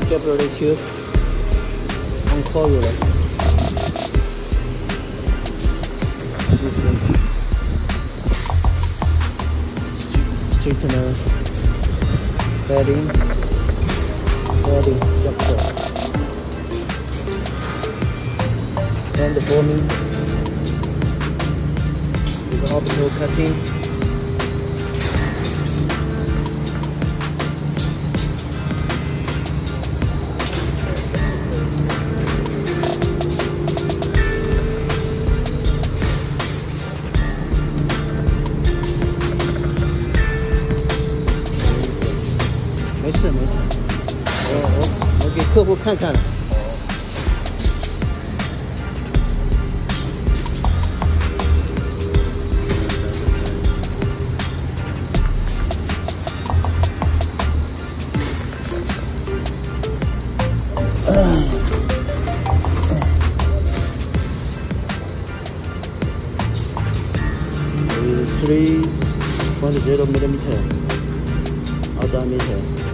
Capillary tube on coil. This one. Straightener, bedding structure, and the boning with the optical cutting.没事，我给客户看看了。3.0 millimeter diameter.